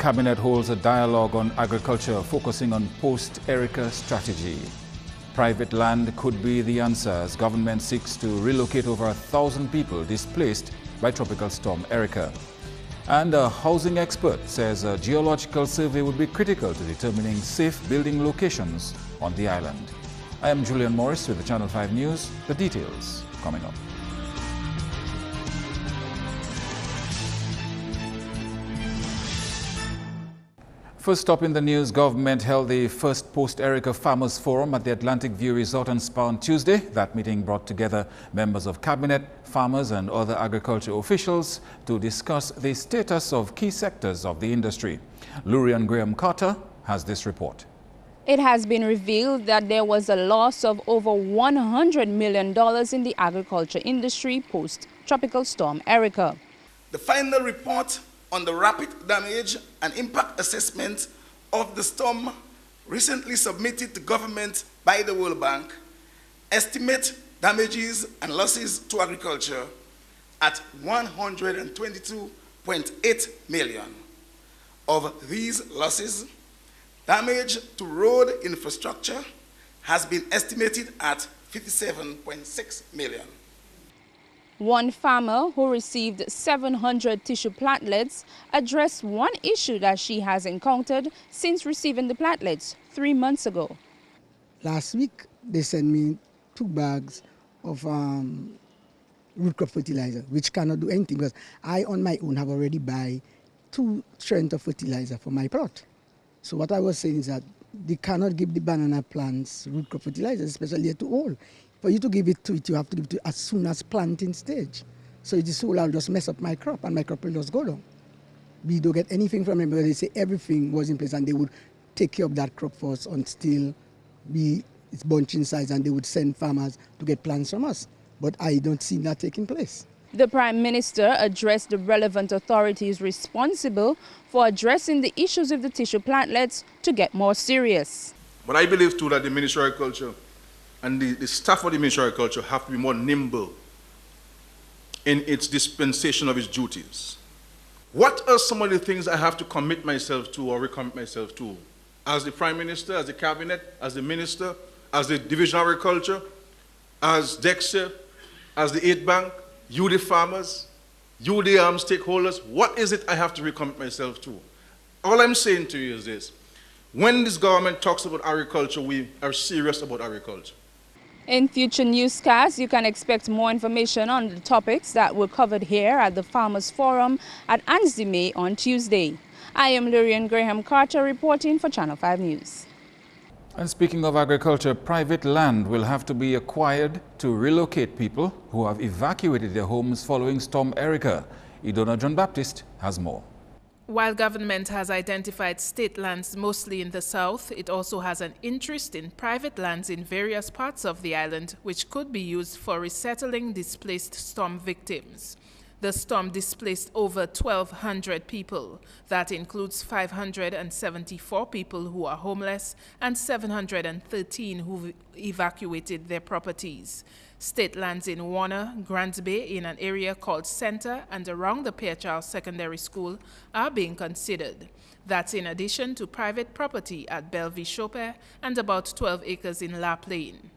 Cabinet holds a dialogue on agriculture focusing on post-Erica strategy. Private land could be the answer as government seeks to relocate over 1,000 people displaced by Tropical Storm Erica. And a housing expert says a geological survey would be critical to determining safe building locations on the island. I am Julian Morris with the Channel 5 News. The details coming up. First stop in the news, government held the first post-Erica Farmers Forum at the Atlantic View Resort and Spa on Tuesday. That meeting brought together members of cabinet, farmers and other agriculture officials to discuss the status of key sectors of the industry. Lurian Graham Carter has this report. It has been revealed that there was a loss of over $100 million in the agriculture industry post-Tropical Storm Erica. The final report on the rapid damage and impact assessment of the storm recently submitted to government by the World Bank estimate damages and losses to agriculture at $122.8 million. Of these losses, damage to road infrastructure has been estimated at $57.6 million. One farmer who received 700 tissue platelets addressed one issue that she has encountered since receiving the platelets 3 months ago. Last week, they sent me 2 bags of root crop fertilizer, which cannot do anything because I on my own have already buy 2 strengths of fertilizer for my plot. So what I was saying is that they cannot give the banana plants root crop fertilizer, especially at all. For you to give it to it, you have to give it to as soon as planting stage. So it is so I'll just mess up my crop and my crop will just go down. We don't get anything from them because they say everything was in place and they would take care of that crop for us until it's bunching size and they would send farmers to get plants from us. But I don't see that taking place. The Prime Minister addressed the relevant authorities responsible for addressing the issues of the tissue platelets to get more serious. But I believe too that the Ministry of Agriculture and the staff of the Ministry of Agriculture have to be more nimble in its dispensation of its duties. What are some of the things I have to commit myself to or recommit myself to? As the Prime Minister, as the Cabinet, as the Minister, as the Division of Agriculture, as DEXA, as the Aid Bank, you the farmers, you the stakeholders, what is it I have to recommit myself to? All I'm saying to you is this. When this government talks about agriculture, we are serious about agriculture. In future newscasts, you can expect more information on the topics that were covered here at the Farmers Forum at Anzime on Tuesday. I am Lurian Graham Carter reporting for Channel 5 News. And speaking of agriculture, private land will have to be acquired to relocate people who have evacuated their homes following Storm Erica. Idona John Baptist has more. While government has identified state lands mostly in the south, it also has an interest in private lands in various parts of the island, which could be used for resettling displaced storm victims. The storm displaced over 1,200 people. That includes 574 people who are homeless and 713 who evacuated their properties. State lands in Warner, Grants Bay, in an area called Center and around the Pierre Charles Secondary School are being considered. That's in addition to private property at Bellevue-Chopin and about 12 acres in La Plaine.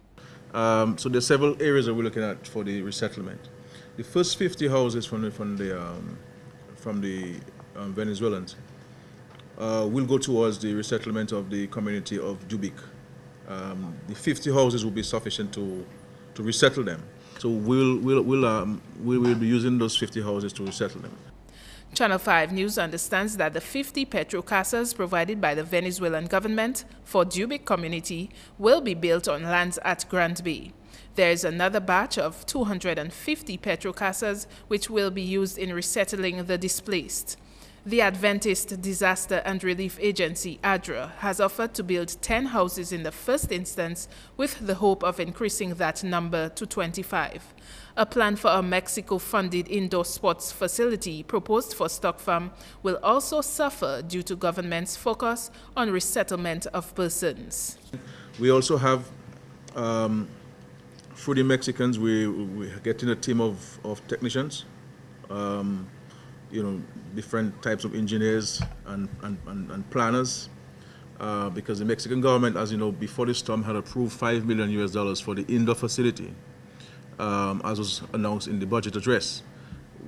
So there are several areas that we're looking at for the resettlement. The first 50 houses from the Venezuelans will go towards the resettlement of the community of Dubik. The 50 houses will be sufficient to resettle them. So we will be using those 50 houses to resettle them. Channel 5 News understands that the 50 petrocasas provided by the Venezuelan government for Dubik community will be built on lands at Grants Bay. There is another batch of 250 petrocasas which will be used in resettling the displaced. The Adventist Disaster and Relief Agency, ADRA, has offered to build 10 houses in the first instance with the hope of increasing that number to 25. A plan for a Mexico-funded indoor sports facility proposed for Stock Farm will also suffer due to government's focus on resettlement of persons. We also have, through the Mexicans, we're getting a team of technicians different types of engineers and planners, because the Mexican government, as you know, before the storm had approved $5 million for the indoor facility, as was announced in the budget address.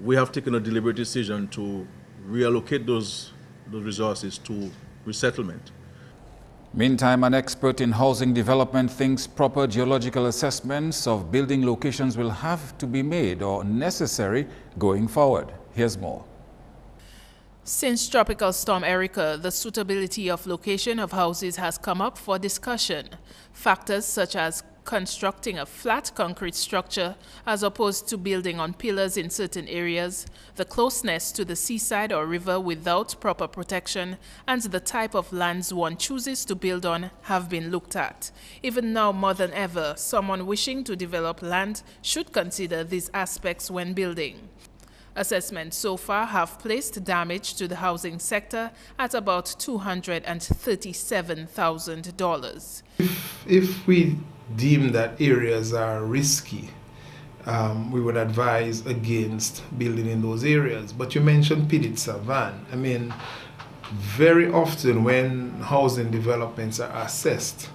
We have taken a deliberate decision to reallocate those resources to resettlement. Meantime, an expert in housing development thinks proper geological assessments of building locations will have to be made or necessary going forward. Here's more. Since Tropical Storm Erica, the suitability of location of houses has come up for discussion. Factors such as constructing a flat concrete structure as opposed to building on pillars in certain areas, the closeness to the seaside or river without proper protection, and the type of lands one chooses to build on have been looked at. Even now more than ever, someone wishing to develop land should consider these aspects when building. Assessments so far have placed damage to the housing sector at about $237,000. If we deem that areas are risky, we would advise against building in those areas. But you mentioned Pittit Savan. I mean, very often when housing developments are assessed,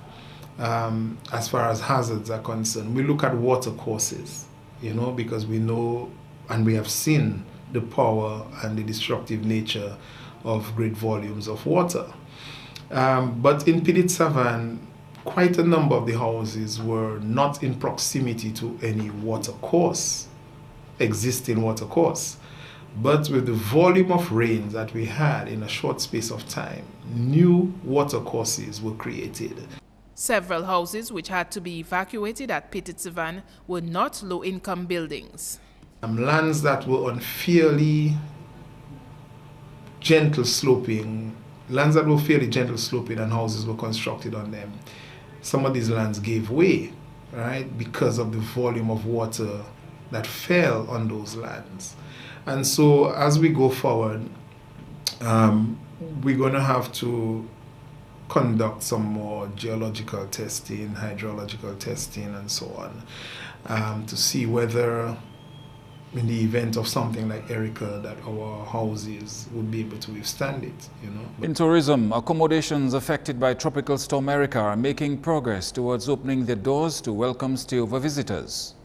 as far as hazards are concerned, we look at water courses, because we know and we have seen the power and the destructive nature of great volumes of water. But in Pittit Savan, quite a number of the houses were not in proximity to any existing water course. But with the volume of rain that we had in a short space of time, new water courses were created. Several houses which had to be evacuated at Pittit Savan were not low-income buildings. Lands that were unfairly gentle sloping, and houses were constructed on them. Some of these lands gave way, right, because of the volume of water that fell on those lands. And so as we go forward, we're going to have to conduct some more geological testing, hydrological testing, and so on, to see whether in the event of something like Erica, that our houses would be able to withstand it, In tourism, accommodations affected by Tropical Storm Erica are making progress towards opening their doors to welcome stayover visitors.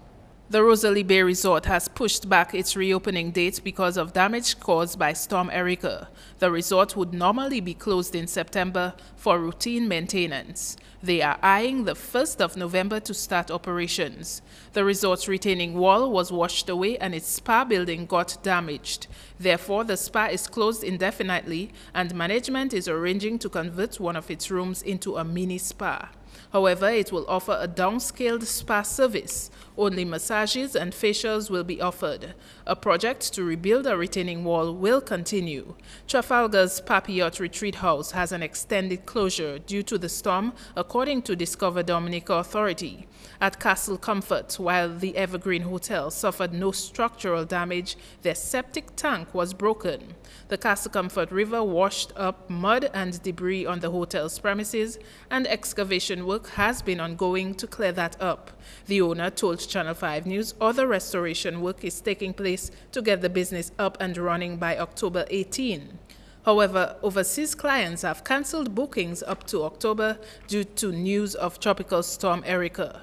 The Rosalie Bay Resort has pushed back its reopening date because of damage caused by Storm Erica. The resort would normally be closed in September for routine maintenance. They are eyeing the 1st of November to start operations. The resort's retaining wall was washed away and its spa building got damaged. Therefore, the spa is closed indefinitely and management is arranging to convert one of its rooms into a mini spa. However, it will offer a downscaled spa service. Only massages and facials will be offered. A project to rebuild a retaining wall will continue. Trafalgar's Papillote Retreat House has an extended closure due to the storm, according to Discover Dominica Authority. At Castle Comfort, while the Evergreen Hotel suffered no structural damage, their septic tank was broken. The Castle Comfort River washed up mud and debris on the hotel's premises, and excavation work has been ongoing to clear that up. The owner told Channel 5 News other restoration work is taking place to get the business up and running by October 18. However, overseas clients have cancelled bookings up to October due to news of Tropical Storm Erica.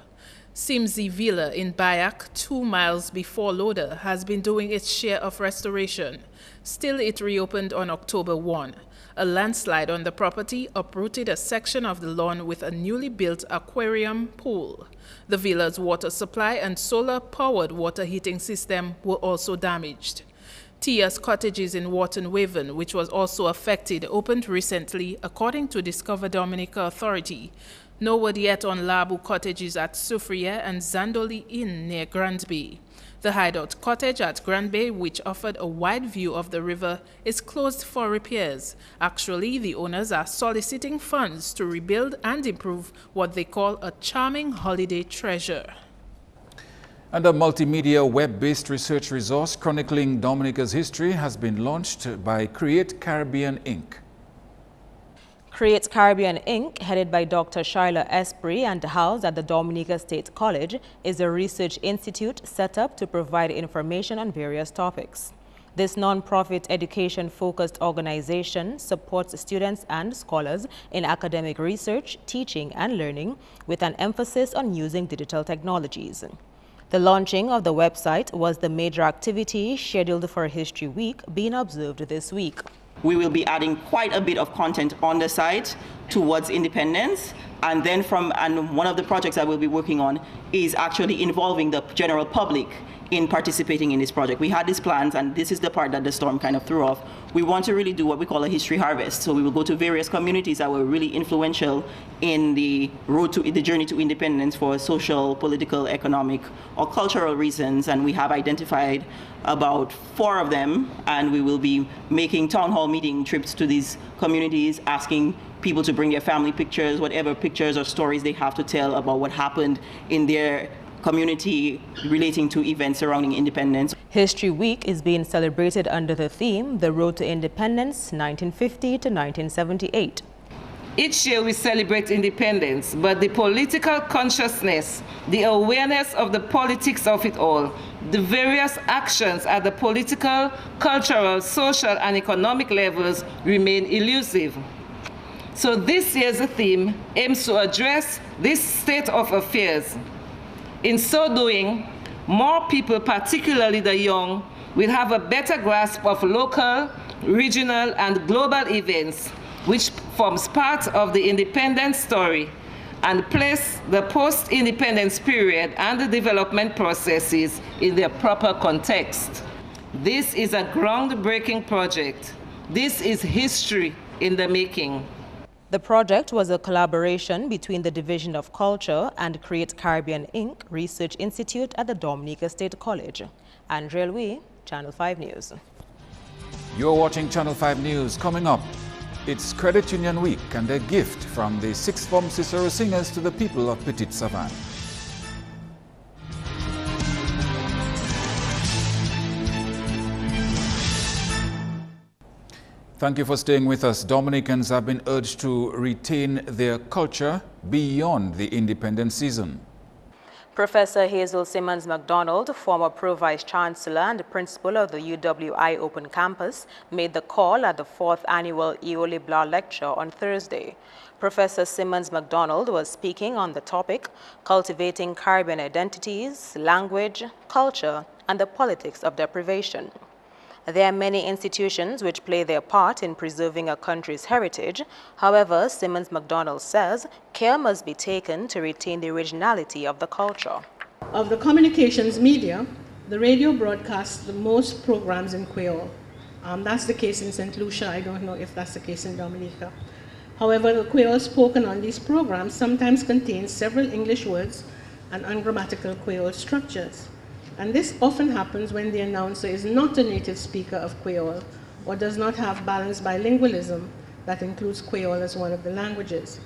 Simzi Villa in Bayak, 2 miles before Loda, has been doing its share of restoration. Still, it reopened on October 1. A landslide on the property uprooted a section of the lawn with a newly built aquarium pool. The villa's water supply and solar-powered water heating system were also damaged. Tia's Cottages in Wharton Waven, which was also affected, opened recently, according to Discover Dominica Authority. No word yet on Labu Cottages at Soufriere and Zandoli Inn near Granby. The Hideout Cottage at Granby, which offered a wide view of the river, is closed for repairs. Actually, the owners are soliciting funds to rebuild and improve what they call a charming holiday treasure. And a multimedia web-based research resource chronicling Dominica's history has been launched by Create Caribbean, Inc. Create Caribbean, Inc., headed by Dr. Shyla Esprit and housed at the Dominica State College, is a research institute set up to provide information on various topics. This non-profit education-focused organization supports students and scholars in academic research, teaching and learning with an emphasis on using digital technologies. The launching of the website was the major activity scheduled for History Week being observed this week. We will be adding quite a bit of content on the site towards independence, and then one of the projects that we'll be working on is actually involving the general public in participating in this project. We had these plans, and this is the part that the storm kind of threw off. We want to really do what we call a history harvest. So we will go to various communities that were really influential in the journey to independence for social, political, economic, or cultural reasons. And we have identified about 4 of them, and we will be making town hall meeting trips to these communities, asking people to bring their family pictures, whatever pictures or stories they have to tell about what happened in their community relating to events surrounding independence. History Week is being celebrated under the theme, The Road to Independence, 1950 to 1978. Each year we celebrate independence, but the political consciousness, the awareness of the politics of it all, the various actions at the political, cultural, social, and economic levels remain elusive. So this year's theme aims to address this state of affairs. In so doing, more people, particularly the young, will have a better grasp of local, regional, and global events, which forms part of the independence story, and place the post-independence period and the development processes in their proper context. This is a groundbreaking project. This is history in the making. The project was a collaboration between the Division of Culture and Create Caribbean Inc. Research Institute at the Dominica State College. Andrea Louis, Channel 5 News. You're watching Channel 5 News. Coming up, it's Credit Union Week and a gift from the Sixth Form Cicero Singers to the people of Petit Savan. Thank you for staying with us. Dominicans have been urged to retain their culture beyond the independence season. Professor Hazel Simmons MacDonald, former Pro-Vice Chancellor and Principal of the UWI Open Campus, made the call at the 4th Annual Iole Blah Lecture on Thursday. Professor Simmons MacDonald was speaking on the topic, Cultivating Caribbean Identities, Language, Culture, and the Politics of Deprivation. There are many institutions which play their part in preserving a country's heritage. However, Simmons MacDonald says care must be taken to retain the originality of the culture. Of the communications media, the radio broadcasts the most programs in Creole. That's the case in St. Lucia. I don't know if that's the case in Dominica. However, the Creole spoken on these programs sometimes contains several English words and ungrammatical Creole structures. And this often happens when the announcer is not a native speaker of Creole or does not have balanced bilingualism that includes Creole as one of the languages.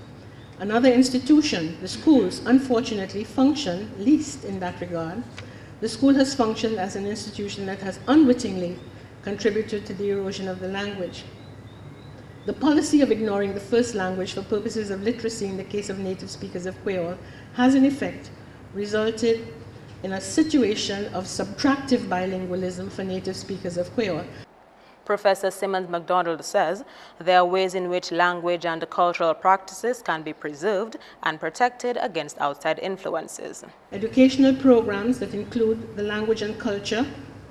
Another institution, the schools, unfortunately function least in that regard. The school has functioned as an institution that has unwittingly contributed to the erosion of the language. The policy of ignoring the first language for purposes of literacy in the case of native speakers of Creole has in effect resulted in a situation of subtractive bilingualism for native speakers of Creole. Professor Simmons MacDonald says there are ways in which language and cultural practices can be preserved and protected against outside influences. Educational programs that include the language and culture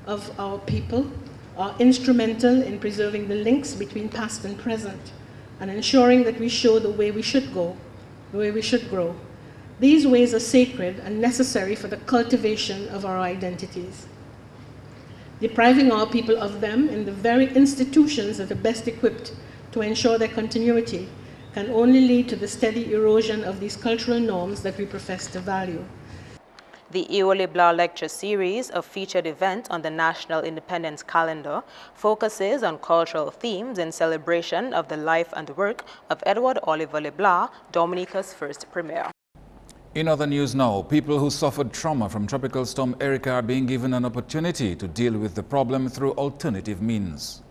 of our people are instrumental in preserving the links between past and present and ensuring that we show the way we should go, the way we should grow. These ways are sacred and necessary for the cultivation of our identities. Depriving our people of them in the very institutions that are best equipped to ensure their continuity can only lead to the steady erosion of these cultural norms that we profess to value. The Iole Blah Lecture Series, a featured event on the National Independence Calendar, focuses on cultural themes in celebration of the life and work of Edward Oliver LeBlanc, Dominica's first premier. In other news now, people who suffered trauma from Tropical Storm Erika are being given an opportunity to deal with the problem through alternative means.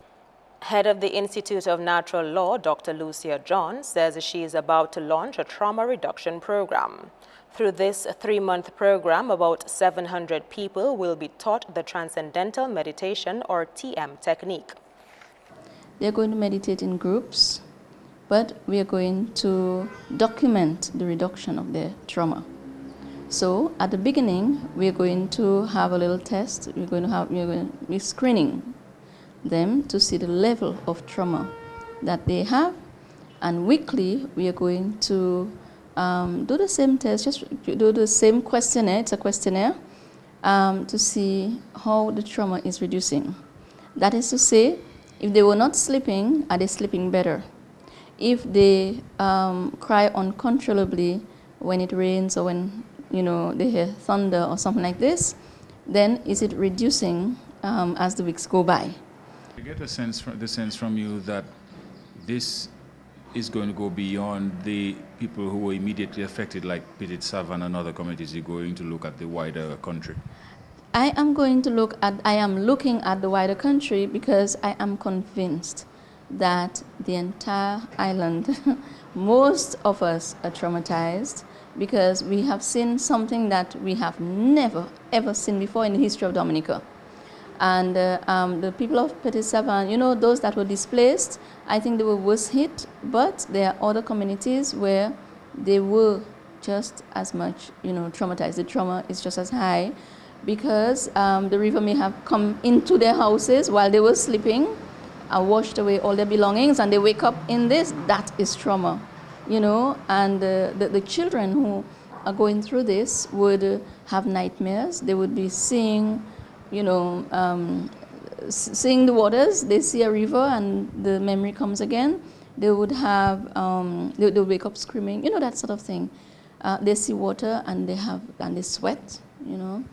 Head of the Institute of Natural Law, Dr. Lucia John, says she is about to launch a trauma reduction program. Through this 3-month program, about 700 people will be taught the Transcendental Meditation or TM technique. They're going to meditate in groups, but we are going to document the reduction of their trauma. So at the beginning, we're going to have a little test. We're going to be screening them to see the level of trauma that they have, and weekly we are going to do the same test, just do the same questionnaire. It's a questionnaire to see how the trauma is reducing. That is to say, if they were not sleeping, are they sleeping better? If they cry uncontrollably when it rains or when they hear thunder or something like this, then is it reducing as the weeks go by? I get the sense from you that this is going to go beyond the people who were immediately affected, like Petit Savan and other communities. You're going to look at the wider country. I am looking at the wider country because I am convinced that the entire island, most of us are traumatized because we have seen something that we have never, ever seen before in the history of Dominica. And the people of Petit Savan, those that were displaced, I think they were worse hit, but there are other communities where they were just as much, traumatized. The trauma is just as high because the river may have come into their houses while they were sleeping and washed away all their belongings, and they wake up in this. That is trauma, and the children who are going through this would have nightmares. They would be seeing seeing the waters. They see a river and the memory comes again. They would have, they would wake up screaming, that sort of thing. They see water and they sweat, and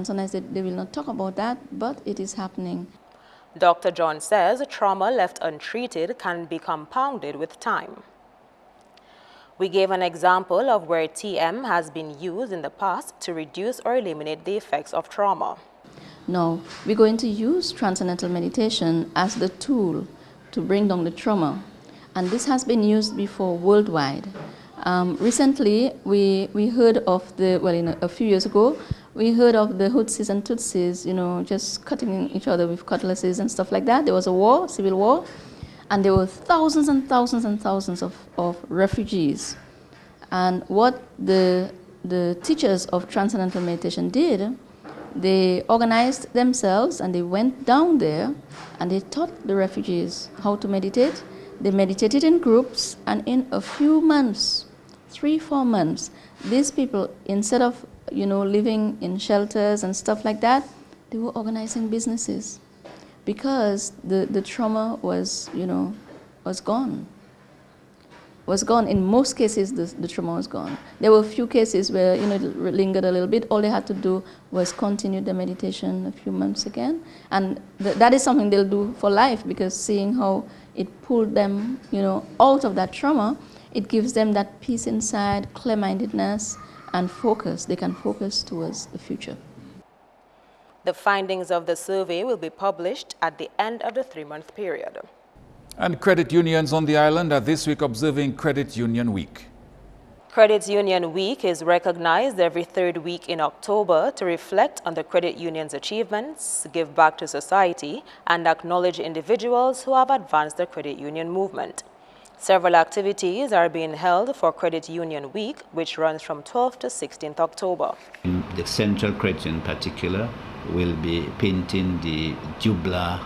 sometimes they will not talk about that, but it is happening. Dr. John says trauma left untreated can be compounded with time. We gave an example of where TM has been used in the past to reduce or eliminate the effects of trauma. No, we're going to use transcendental meditation as the tool to bring down the trauma. And this has been used before worldwide. Recently, we heard of a few years ago, we heard of the Hutsis and Tutsis, just cutting each other with cutlasses and stuff like that. There was a war, civil war, and there were thousands and thousands and thousands of refugees. And what the teachers of transcendental meditation did, they organized themselves and they went down there and they taught the refugees how to meditate. They meditated in groups, and in a few months, 3-4 months, these people, instead of living in shelters and stuff like that, they were organizing businesses because the trauma was gone. Was gone. In most cases, the trauma was gone. There were a few cases where it lingered a little bit. All they had to do was continue the meditation a few months again, and that is something they'll do for life, because seeing how it pulled them, out of that trauma, it gives them that peace inside, clear-mindedness, and focus. They can focus towards the future. The findings of the survey will be published at the end of the 3-month period. And credit unions on the island are this week observing Credit Union Week. Credit Union Week is recognized every 3rd week in October to reflect on the credit union's achievements, give back to society, and acknowledge individuals who have advanced the credit union movement. Several activities are being held for Credit Union Week, which runs from 12th to 16th October. The Central Credit Union in particular will be painting the Jubla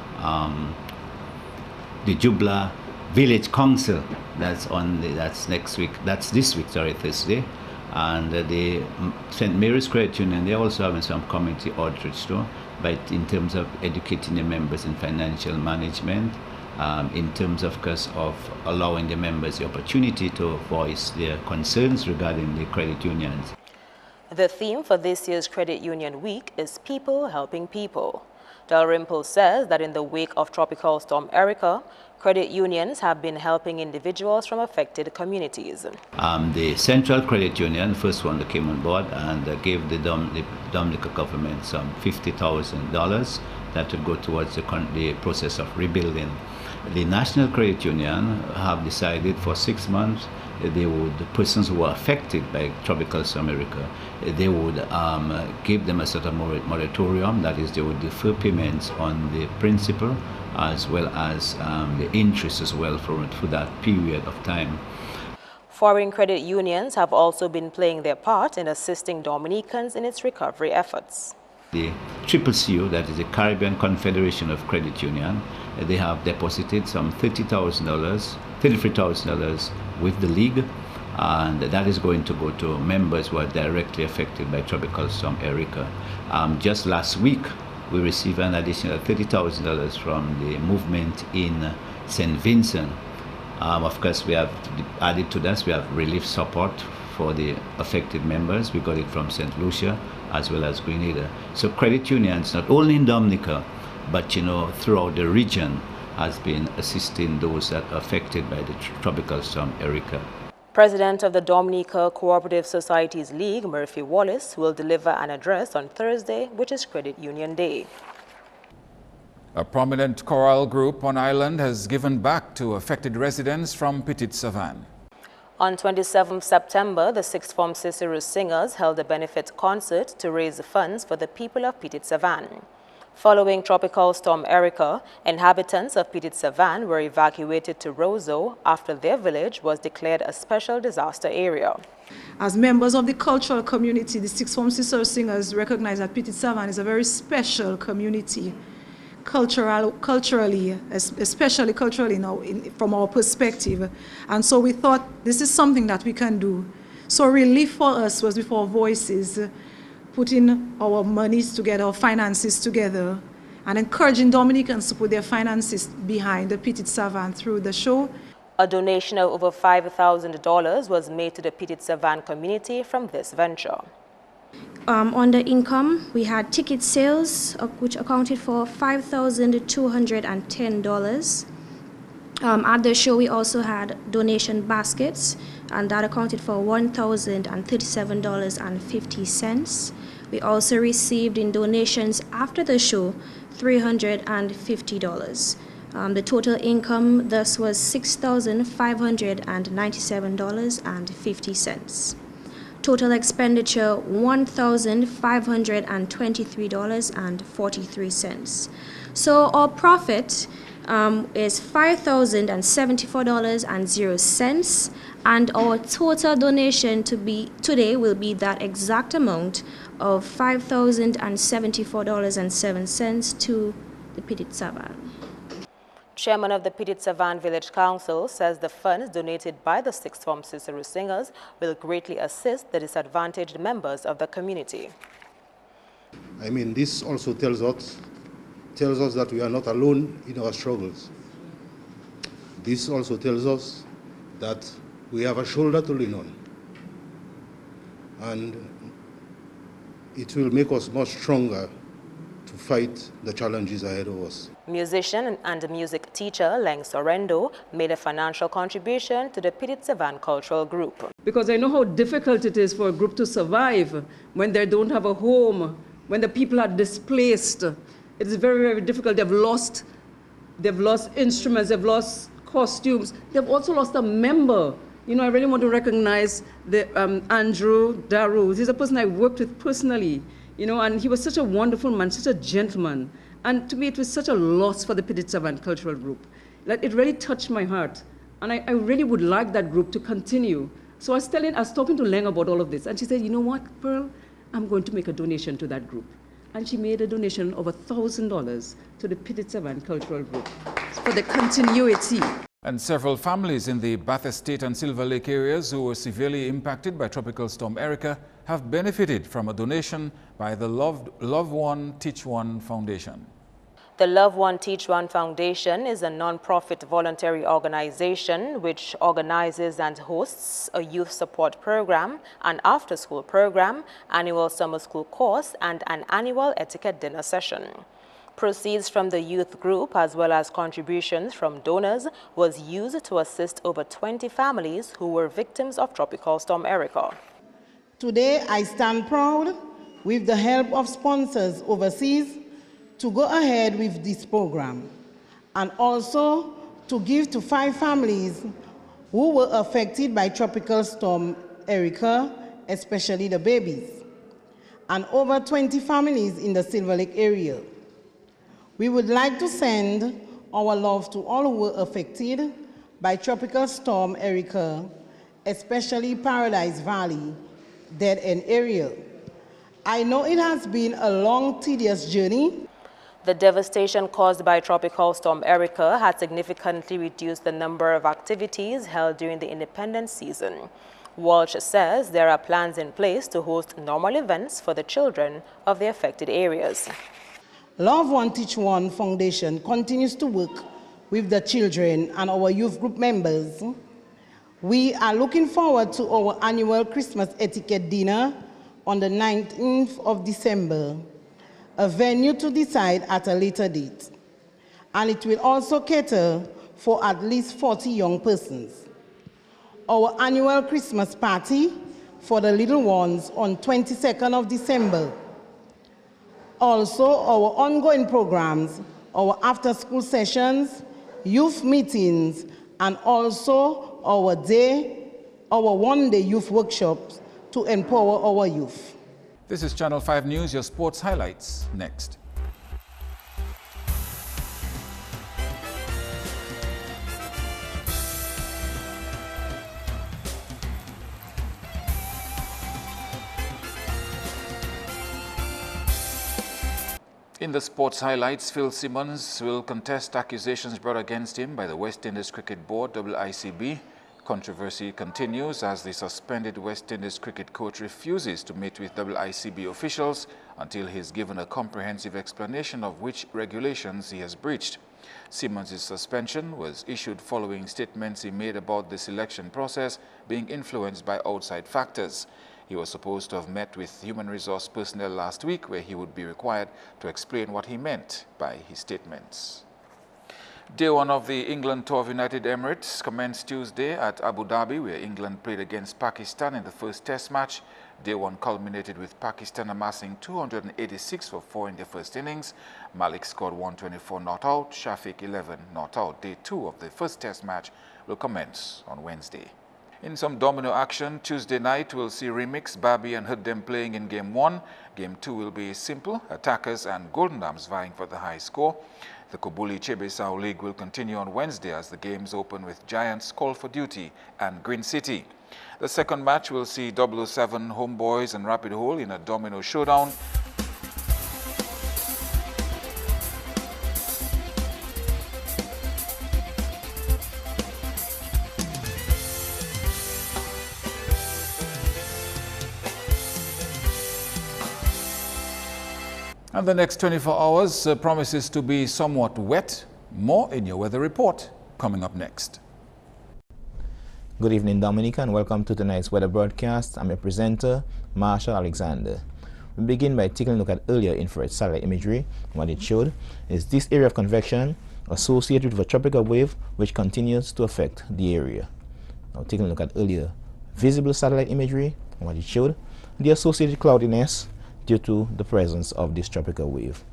Village Council. That's this week, Thursday. And the St. Mary's Credit Union, they're also having some community outreach too, but in terms of educating the members in financial management, in terms of course of allowing the members the opportunity to voice their concerns regarding the credit unions. The theme for this year's Credit Union Week is People Helping People. Dalrymple says that in the wake of Tropical Storm Erica, credit unions have been helping individuals from affected communities. The Central Credit Union, first one that came on board, and gave the Dominica government some $50,000 that would go towards the process of rebuilding. The National Credit Union have decided for 6 months they would, the persons who were affected by Tropical Storm Erika, they would give them a sort of moratorium, that is, they would defer payments on the principal as well as the interest as well for that period of time. Foreign credit unions have also been playing their part in assisting Dominicans in its recovery efforts. The CCCU, that is the Caribbean Confederation of Credit Union, they have deposited some $33,000 with the League, and that is going to go to members who are directly affected by Tropical Storm Erika. Just last week, we received an additional $30,000 from the movement in St. Vincent. Of course, we have added to that, we have relief support for the affected members. We got it from St. Lucia as well as Grenada. So credit unions, not only in Dominica, but throughout the region, has been assisting those that are affected by the Tropical Storm Erika. President of the Dominica Cooperative Societies League, Murphy Wallace, will deliver an address on Thursday, which is Credit Union Day. A prominent choral group on island has given back to affected residents from Petit Savan. On 27 September, the sixth form Cicero singers held a benefit concert to raise funds for the people of Petit Savan. Following Tropical Storm Erika, inhabitants of Petit Savan were evacuated to Roseau after their village was declared a special disaster area. As members of the cultural community, the sixth form Cicero singers recognize that Petit Savan is a very special community. Culturally, especially culturally now, from our perspective. And so we thought this is something that we can do. So relief for us was with our voices, putting our monies together, our finances together, and encouraging Dominicans to put their finances behind the Petit Savan through the show. A donation of over $5,000 was made to the Petit Savan community from this venture. On the income, we had ticket sales, which accounted for $5,210. At the show, we also had donation baskets, and that accounted for $1,037.50. We also received in donations after the show $350. The total income thus was $6,597.50. Total expenditure $1,523.43. So our profit is $5,074.00, and our total donation today will be that exact amount of $5,074.07 to the Petit Savan. Chairman of the Petit Savan Village Council says the funds donated by the sixth form Cicero singers will greatly assist the disadvantaged members of the community. I mean, this also tells us that we are not alone in our struggles. This also tells us that we have a shoulder to lean on, and it will make us much stronger to fight the challenges ahead of us. Musician and music teacher Leng Sorrendo made a financial contribution to the Petit Savan Cultural Group. Because I know how difficult it is for a group to survive when they don't have a home, when the people are displaced. It is very, very difficult. They've lost instruments, they've lost costumes, they've also lost a member. I really want to recognize Andrew Daru. He's a person I worked with personally. And he was such a wonderful man, such a gentleman. And to me, it was such a loss for the Petit Savan Cultural Group. Like, it really touched my heart. And I really would like that group to continue. So I was talking to Leng about all of this. And she said, you know what, Pearl? I'm going to make a donation to that group. And she made a donation of $1,000 to the Petit Savan Cultural Group for the continuity. And several families in the Bath Estate and Silver Lake areas who were severely impacted by Tropical Storm Erika have benefited from a donation by the Love One Teach One Foundation. The Love One Teach One Foundation is a non-profit voluntary organization which organizes and hosts a youth support program, an after-school program, annual summer school course, and an annual etiquette dinner session. Proceeds from the youth group as well as contributions from donors was used to assist over 20 families who were victims of Tropical Storm Erika. Today, I stand proud, with the help of sponsors overseas, to go ahead with this program, and also to give to 5 families who were affected by Tropical Storm Erica, especially the babies, and over 20 families in the Silver Lake area. We would like to send our love to all who were affected by Tropical Storm Erica, especially Paradise Valley, Dead End area. I know it has been a long, tedious journey. The devastation caused by Tropical Storm Erica had significantly reduced the number of activities held during the Independence season. Walsh says there are plans in place to host normal events for the children of the affected areas. Love One Teach One Foundation continues to work with the children and our youth group members. We are looking forward to our annual Christmas etiquette dinner on the 19th of December, a venue to decide at a later date. And it will also cater for at least 40 young persons. Our annual Christmas party for the little ones on 22nd of December. Also, our ongoing programs, our after-school sessions, youth meetings, and also our one-day youth workshops to empower our youth. This is Channel 5 News, your sports highlights next. In the sports highlights, Phil Simmons will contest accusations brought against him by the West Indies Cricket Board, WICB. Controversy continues as the suspended West Indies cricket coach refuses to meet with WICB officials until he is given a comprehensive explanation of which regulations he has breached. Simmons' suspension was issued following statements he made about the selection process being influenced by outside factors. He was supposed to have met with human resource personnel last week, where he would be required to explain what he meant by his statements. Day 1 of the England Tour of United Emirates commenced Tuesday at Abu Dhabi, where England played against Pakistan in the first test match. Day 1 culminated with Pakistan amassing 286 for 4 in their first innings. Malik scored 124 not out, Shafiq 11 not out. Day 2 of the first test match will commence on Wednesday. In some domino action, Tuesday night we'll see Remix, Babi and Huddem playing in Game 1. Game 2 will be simple, Attackers and Golden Dams vying for the high score. The Kobuli Chebesau League will continue on Wednesday as the games open with Giants, Call for Duty and Green City. The second match will see 007 Homeboys and Rapid Hole in a domino showdown. And the next 24 hours promises to be somewhat wet. More in your weather report coming up next. Good evening, Dominica, and welcome to tonight's weather broadcast. I'm your presenter, Marshall Alexander. We begin by taking a look at earlier infrared satellite imagery. What it showed is this area of convection associated with a tropical wave which continues to affect the area. Now taking a look at earlier visible satellite imagery. What it showed the associated cloudiness due to the presence of this tropical wave.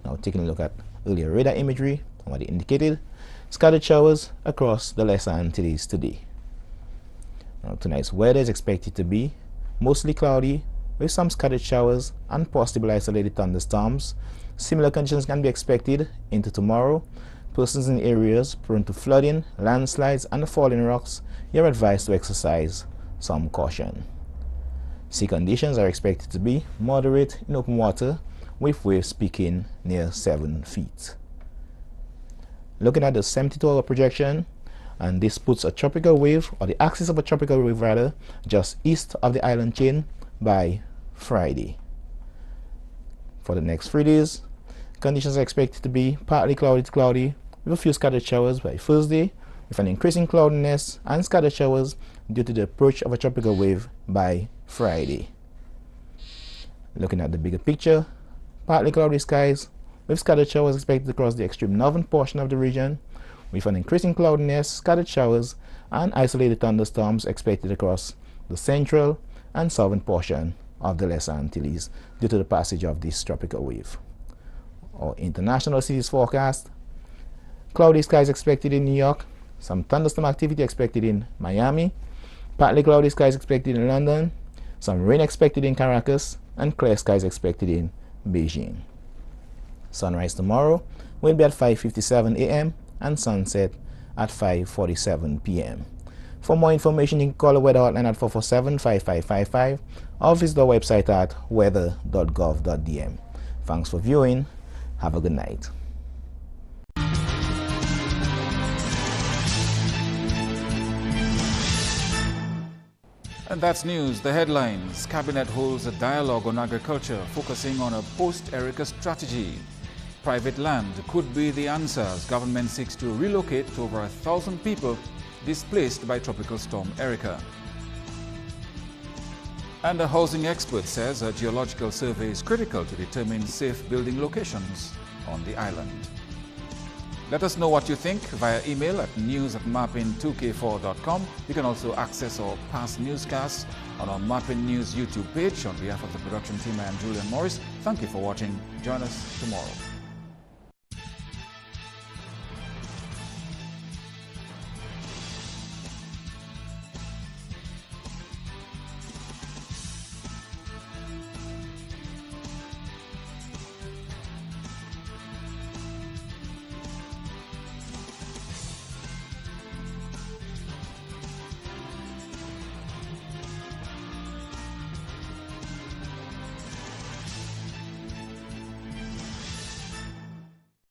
Now taking a look at earlier radar imagery, what it indicated, scattered showers across the Lesser Antilles today. Now tonight's weather is expected to be mostly cloudy with some scattered showers and possible isolated thunderstorms. Similar conditions can be expected into tomorrow. Persons in areas prone to flooding, landslides and falling rocks, you're advised to exercise some caution. Sea conditions are expected to be moderate in open water with waves peaking near 7 feet. Looking at the 72-hour projection, and this puts a tropical wave, or the axis of a tropical wave rather, just east of the island chain by Friday. For the next 3 days, conditions are expected to be partly cloudy to cloudy with a few scattered showers by Thursday, with an increasing cloudiness and scattered showers due to the approach of a tropical wave by Friday. Looking at the bigger picture, partly cloudy skies with scattered showers expected across the extreme northern portion of the region, with an increasing cloudiness, scattered showers and isolated thunderstorms expected across the central and southern portion of the Lesser Antilles due to the passage of this tropical wave. Our international cities forecast: Cloudy skies expected in New York. Some thunderstorm activity expected in Miami. Partly cloudy skies expected in London. Some rain expected in Caracas. And clear skies expected in Beijing. Sunrise tomorrow will be at 5:57 a.m. and sunset at 5:47 p.m. For more information, you can call the weather hotline at 447-5555 or visit our website at weather.gov.dm. Thanks for viewing. Have a good night. And that's news. The headlines. Cabinet holds a dialogue on agriculture focusing on a post-Erica strategy. Private land could be the answer as government seeks to relocate over 1,000 people displaced by Tropical Storm Erica. And a housing expert says a geological survey is critical to determine safe building locations on the island. Let us know what you think via email at news@mapping2k4.com. You can also access our past newscasts on our Mapping News YouTube page. On behalf of the production team, I am Julian Morris. Thank you for watching. Join us tomorrow.